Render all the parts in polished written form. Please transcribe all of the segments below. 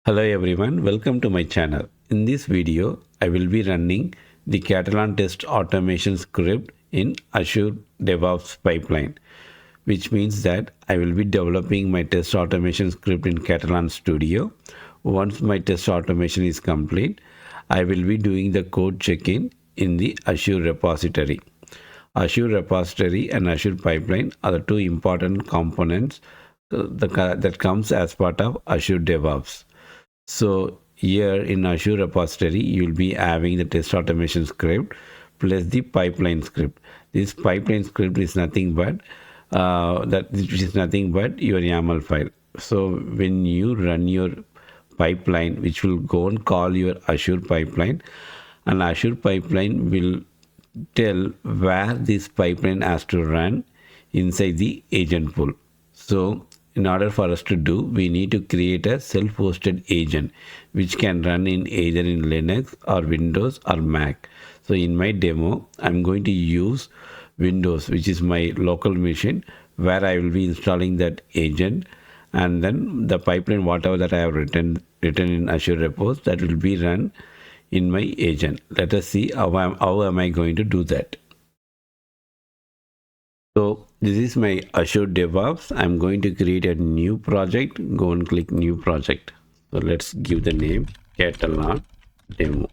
Hello everyone, welcome to my channel. In this video, I will be running the Katalon test automation script in Azure Devops pipeline, which means that I will be developing my test automation script in Katalon Studio. Once my test automation is complete, I will be doing the code check-in in the Azure repository. Azure repository and Azure pipeline are the two important components that comes as part of Azure DevOps. So here in Azure repository, you'll be having the test automation script plus the pipeline script. This pipeline script is nothing but your YAML file. So when you run your pipeline, which will go and call your Azure pipeline, and Azure pipeline will tell where this pipeline has to run inside the agent pool. So in order for us to do, we need to create a self-hosted agent which can run in either in Linux or Windows or Mac. So in my demo, I'm going to use Windows, which is my local machine, where I will be installing that agent, and then the pipeline, whatever that I have written in Azure repos, that will be run in my agent. Let us see how am I going to do that. So this is my Azure DevOps. I'm going to create a new project. Go and click new project. So let's give the name Katalon demo.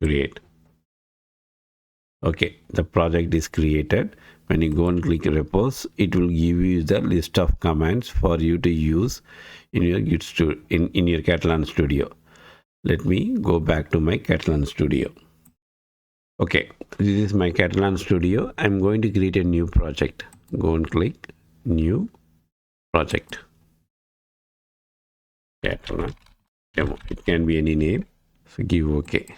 Create. Okay, the project is created. When you go and click repos, it will give you the list of commands for you to use in your in your Katalon Studio. Let me go back to my Katalon Studio. Okay, this is my Katalon Studio. I'm going to create a new project. Go and click new project. Katalon demo. It can be any name. So give OK.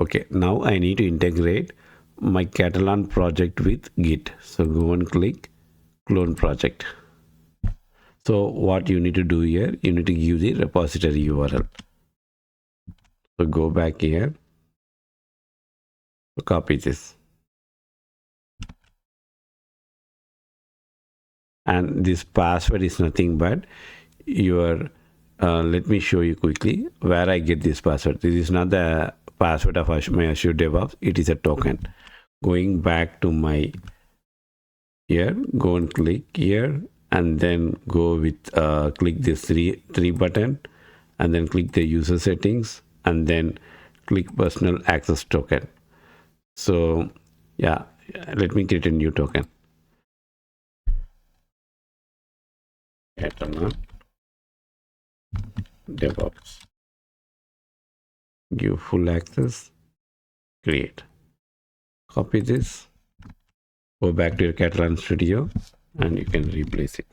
Okay, now I need to integrate my Katalon project with Git. So go and click clone project. So what you need to do here, you need to give the repository URL. So go back here, so copy this, and this password is nothing but your let me show you quickly where I get this password. This is not the password of my Azure DevOps, it is a token. Going back to my here, go and click here, and then go with click this three button, and then click the user settings, and then click personal access token. So yeah, let me create a new token. Katalon DevOps. Give full access. Create. Copy this. Go back to your Katalon Studio, and you can replace it.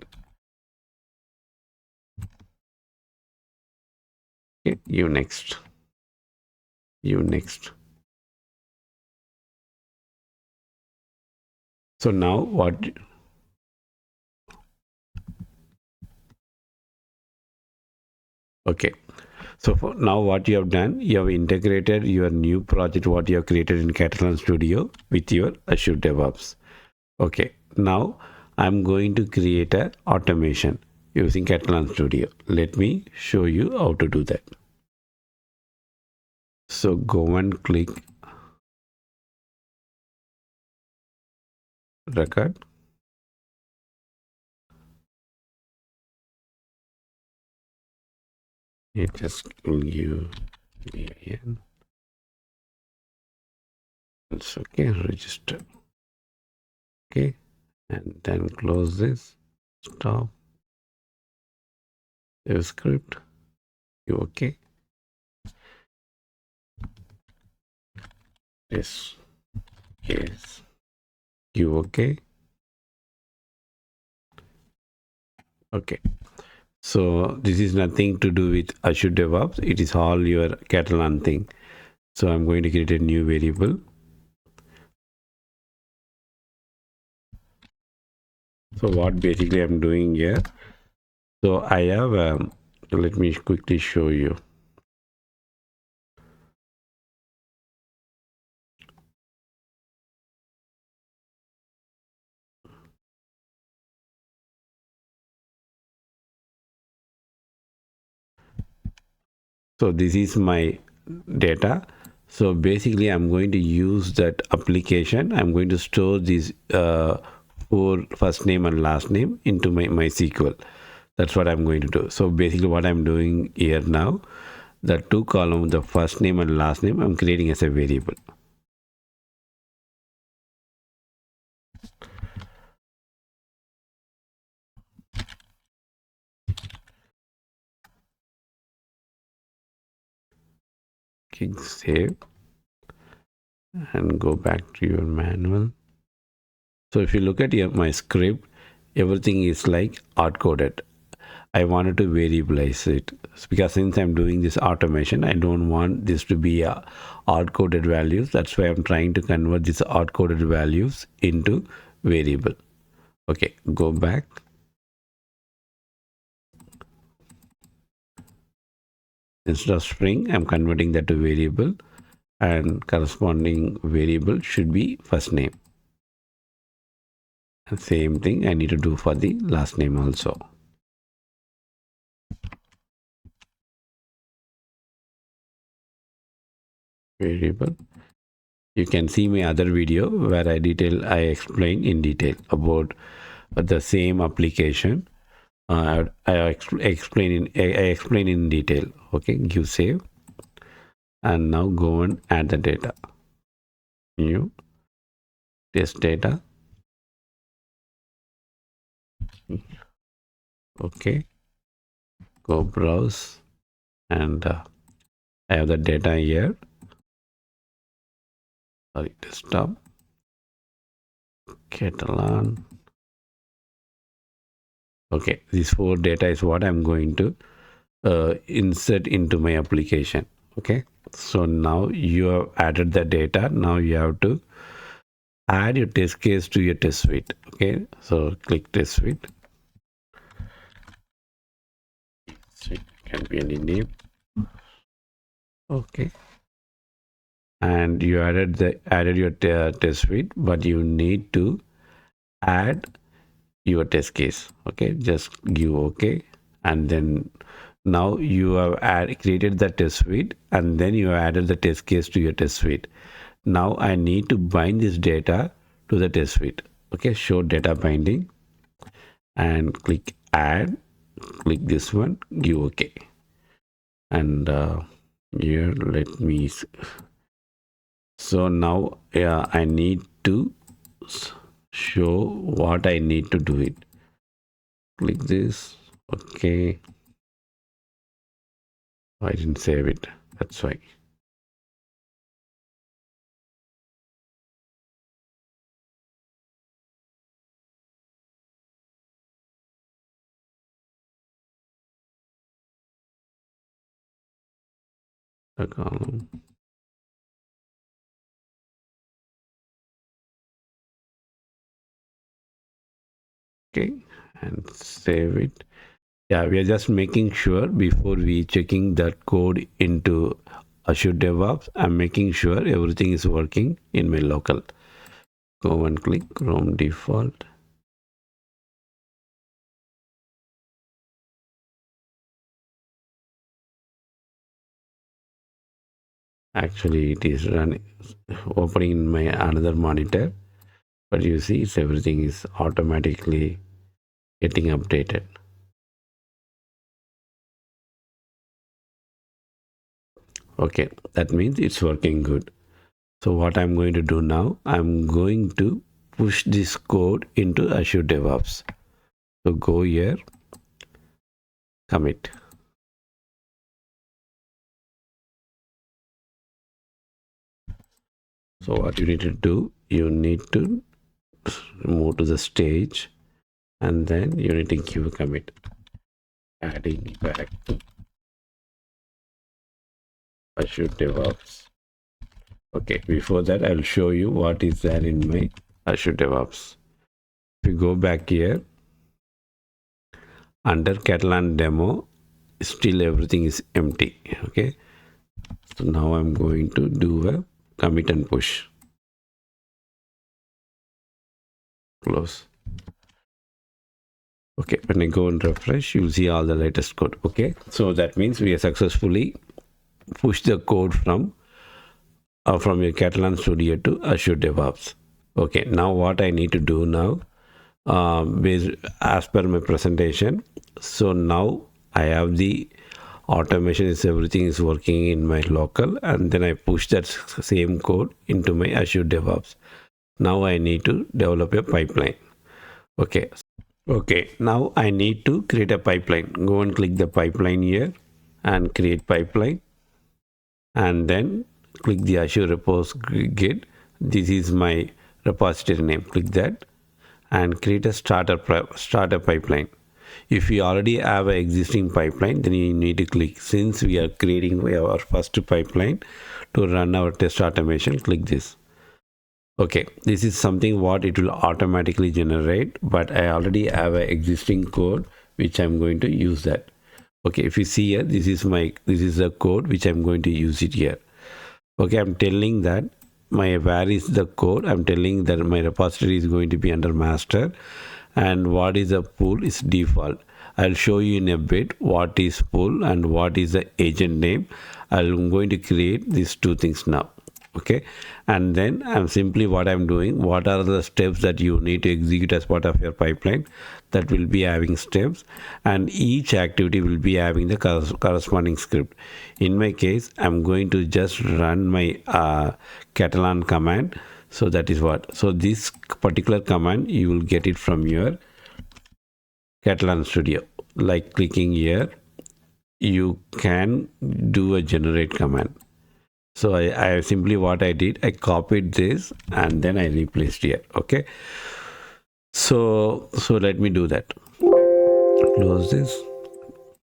Okay, you next. So now what? Okay. So now what you have done, you have integrated your new project, what you have created in Katalon Studio with your Azure DevOps. Okay. Now I'm going to create an automation using Katalon Studio. Let me show you how to do that. So go and click record. It just will give me again. It's okay, register. Okay, and then close this, stop, save script, you okay. Yes, you okay. Okay, so this is nothing to do with Azure DevOps, it is all your Katalon thing. So I'm going to create a new variable. So what basically I'm doing here, so I have let me quickly show you. So this is my data. So basically I'm going to use that application. I'm going to store these four first name and last name into my MySQL. That's what I'm going to do. So basically what I'm doing here now, the two column, the first name and last name, I'm creating as a variable. Click save and go back to your manual. So if you look at here, my script, everything is like hard coded. I wanted to variabilize it because since I'm doing this automation, I don't want this to be a hard coded values. That's why I'm trying to convert these hard coded values into variable. Okay, go back. Instead of string, I'm converting that to variable, and corresponding variable should be first name. And same thing I need to do for the last name also. Variable. You can see my other video where I explain in detail about the same application. I explain in detail. Okay, give save, and now go and add the data. New test data. Okay, go browse, and I have the data here. Sorry, desktop, Katalon. Okay, these four data is what I'm going to insert into my application. Okay, so now you have added the data. Now you have to add your test case to your test suite. Okay, so click test suite. So it can be any name. Okay, and you added your test suite, but you need to add your test case. Okay, just give okay, and then now you have created the test suite, and then you added the test case to your test suite. Now I need to bind this data to the test suite. Okay, show data binding, and click add. Click this one, give okay, and here let me. So now I need to show what I need to do it. Click this. Okay, I didn't save it. That's why. The column. Okay, and save it. Yeah, we are just making sure before we checking that code into Azure DevOps. I'm making sure everything is working in my local. Go and click Chrome default. Actually, it is running, opening in my another monitor, but you see, it's everything is automatically getting updated. Okay, that means it's working good. So what I'm going to do now, I'm going to push this code into Azure DevOps. So go here, commit. So what you need to do, you need to move to the stage, and then you need to give a commit, adding back to Azure DevOps. Okay, before that, I'll show you what is there in my Azure DevOps. If you go back here, under Katalon demo, still everything is empty. Okay, so now I'm going to do a commit and push. Close. Okay, when I go and refresh, you'll see all the latest code. Okay, so that means we are successfully push the code from your Catalan Studio to Azure DevOps. Okay, now what I need to do now, as per my presentation. So now I have the automation, is everything is working in my local, and then I push that same code into my Azure DevOps. Now I need to develop a pipeline. Okay, now I need to create a pipeline. Go and click the pipeline here and create pipeline, and then click the Azure repos git. This is my repository name. Click that and create a starter pipeline. If you already have an existing pipeline, then you need to click, since we are creating our first pipeline to run our test automation, click this. Okay, this is something what it will automatically generate, but I already have an existing code which I'm going to use that. Okay, if you see here, this is the code which I'm going to use it here. Okay, I'm telling that where is the code. I'm telling that my repository is going to be under master, and what is the pool is default. I'll show you in a bit what is pool and what is the agent name. I'm going to create these two things now. Okay, and then I'm simply what I'm doing, what are the steps that you need to execute as part of your pipeline, that will be having steps, and each activity will be having the corresponding script. In my case, I'm going to just run my Catalan command. So that is what, so this particular command you will get it from your Catalan Studio. Like clicking here, you can do a generate command. So I simply what I did, I copied this and then I replaced here. Okay, so let me do that. Close this,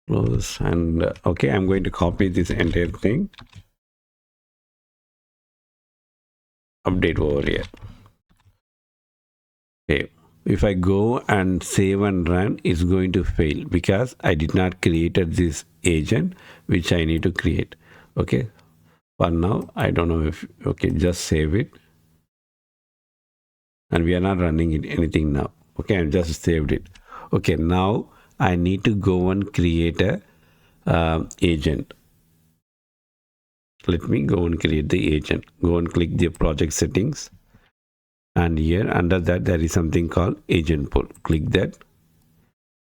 close, and okay, I'm going to copy this entire thing, update over here. Okay, if I go and save and run, it's going to fail because I did not created this agent which I need to create. Okay, for now I don't know if, okay, just save it, and we are not running it anything now. Okay, I just saved it. Okay, now I need to go and create a agent. Let me go and create the agent. Go and click the project settings, and here under that there is something called agent pool. Click that,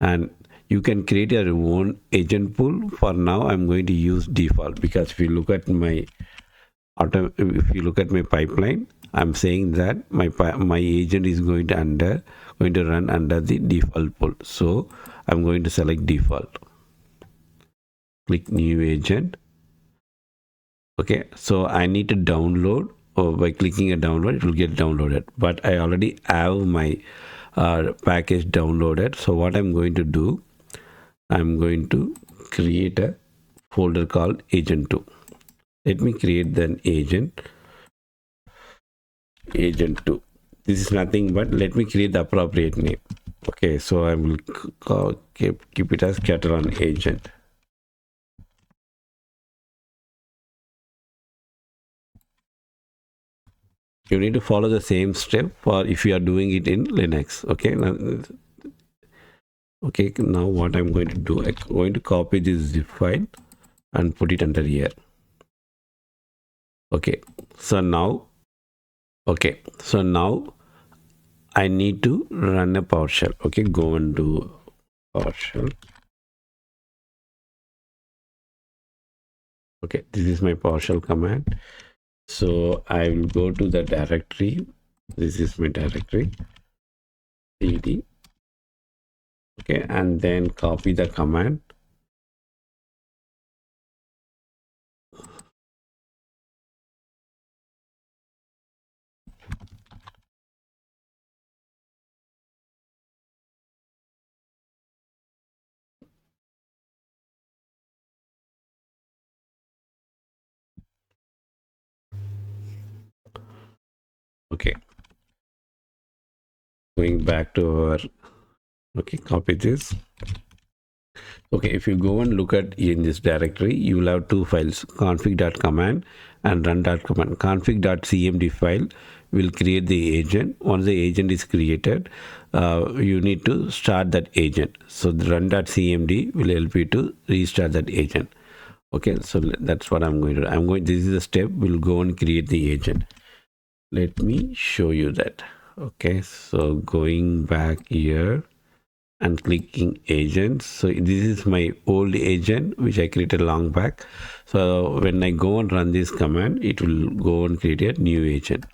and you can create your own agent pool. For now I'm going to use default, because if you look at my pipeline, I'm saying that my agent is going to run under the default pool. So I'm going to select default. Click new agent. Okay, so I need to download, or by clicking a download it will get downloaded, but I already have my package downloaded. So what I'm going to do, I'm going to create a folder called agent2. Let me create the agent2. This is nothing but, let me create the appropriate name. Okay, so I will keep it as Catalan agent. You need to follow the same step for if you are doing it in Linux. Okay, now what I'm going to do, I'm going to copy this zip file and put it under here. Okay, so now I need to run a PowerShell. Okay, go and do PowerShell. Okay, this is my PowerShell command. So I will go to the directory. This is my directory, cd. Okay, and then copy the command. Okay, going back to our, okay, copy this. Okay, if you go and look at in this directory, you will have two files, config.command and run.command. Config.cmd file will create the agent. Once the agent is created, you need to start that agent. So the run.cmd will help you to restart that agent. Okay, so that's what I'm going to do. This is the step. We'll go and create the agent. Let me show you that. Okay, so going back here and clicking agents. So this is my old agent which I created long back. So when I go and run this command, it will go and create a new agent.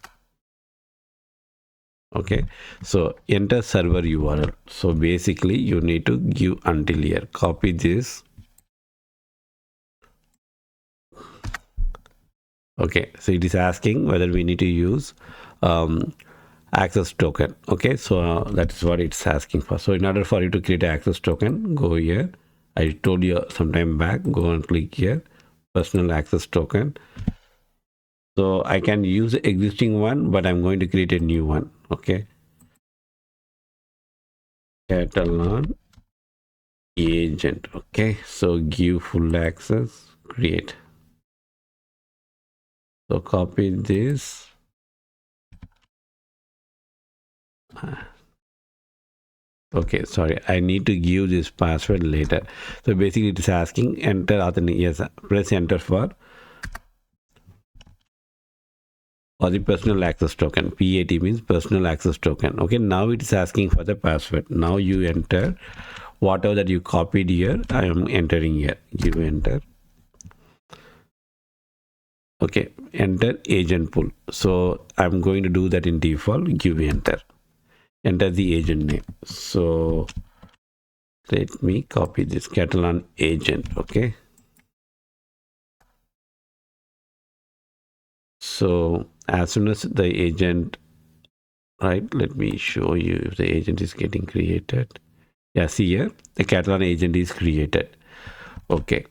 Okay, so enter server URL. So basically you need to give until here. Copy this. Okay, so it is asking whether we need to use access token. Okay, so that's what it's asking for. So in order for you to create an access token, go here. I told you some time back, go and click here, personal access token. So I can use the existing one, but I'm going to create a new one. Okay, Katalon agent. Okay, so give full access, create. So copy this. Okay, sorry, I need to give this password later. So basically it is asking enter authentic. Yes, press enter for the personal access token. PAT means personal access token. Okay, now it is asking for the password. Now you enter whatever that you copied here. I am entering here. Give enter. Okay, enter agent pool. So I'm going to do that in default. Give enter. Enter the agent name. So let me copy this Katalon agent. Okay. So as soon as the agent, right, let me show you if the agent is getting created. Yeah, see here, the Katalon agent is created. Okay.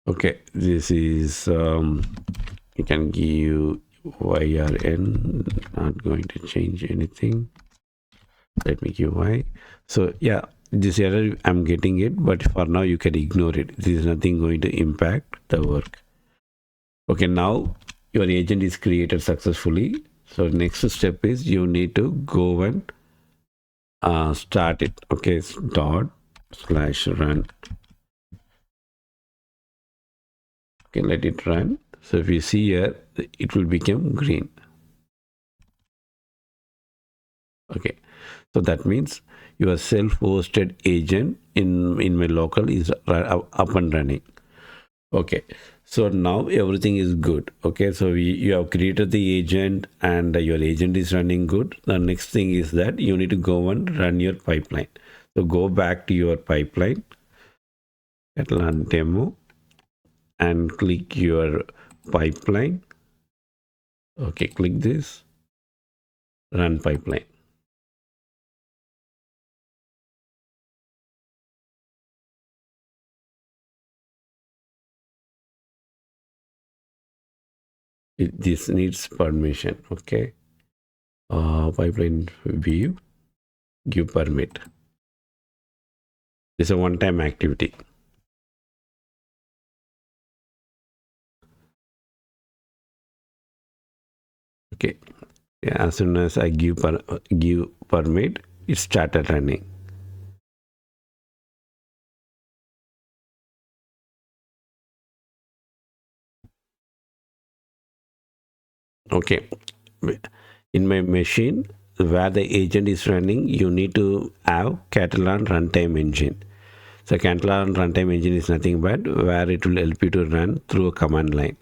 Okay, this is, you can give YRN, not going to change anything. Let me give Y. So yeah, this error I'm getting it, but for now you can ignore it. This is nothing going to impact the work. Okay, now your agent is created successfully. So next step is you need to go and start it. Okay, ./run. Okay, let it run. So if you see here, it will become green. Okay, so that means your self-hosted agent in my local is up and running. Okay, so now everything is good. Okay, so you have created the agent and your agent is running good. The next thing is that you need to go and run your pipeline. So go back to your pipeline, Katalon demo, and click your pipeline. Okay, click this, run pipeline. This needs permission. Okay, pipeline view, give permit. It's a one-time activity. Okay, yeah, as soon as I give permit, it started running. Okay, in my machine where the agent is running, you need to have Katalon runtime engine. So Katalon runtime engine is nothing but where it will help you to run through a command line.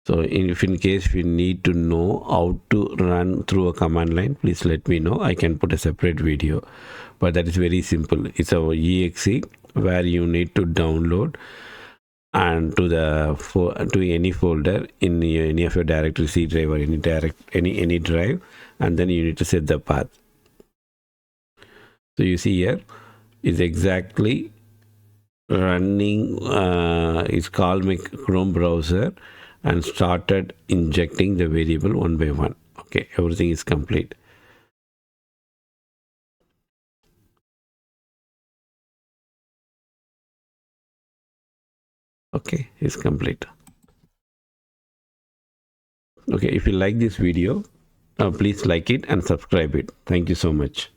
So if in case you need to know how to run through a command line, please let me know. I can put a separate video, but that is very simple. It's a exe where you need to download and to any folder in any of your directory, C drive or any drive, and then you need to set the path. So you see here is exactly running. It's called my Chrome browser and started injecting the variable one by one. Okay, everything is complete. Okay, it's complete. Okay, if you like this video, Please like it and subscribe it. Thank you so much.